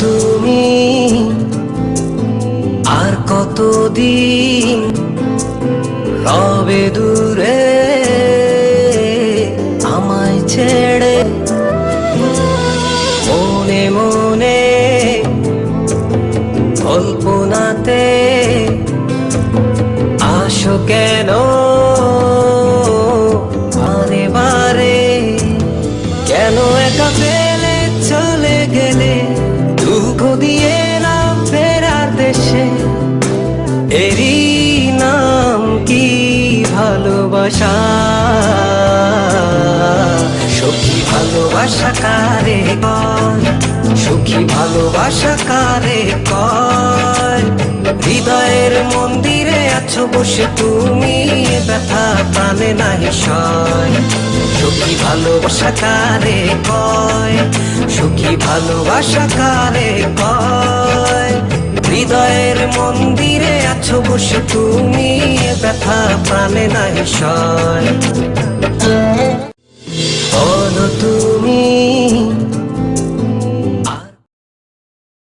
তুমি আর কতদিন রবে দূরে আমায় ছেড়ে? মনে মনে কল্পনাতে আসো কেন বারে বারে? কেন একা ফেলে চলে গেলে দুঃখ দিয়ে না ফেরার দেশে? এরই নাম কি ভালোবাসা? সখী ভালোবাসা কারে কয়? সুখী ভালোবাসা কারে কয়? হৃদয়ের মন্দিরে আছো বসে তুমি, ব্যথা প্রাণে নাহি সয়। সুখী ভালোবাসা কারে কয়? সুখী ভালোবাসা কারে কয়? হৃদয়ের মন্দিরে আছো বসে তুমি, ব্যথা প্রাণে নাহি সয়। বলো তুমি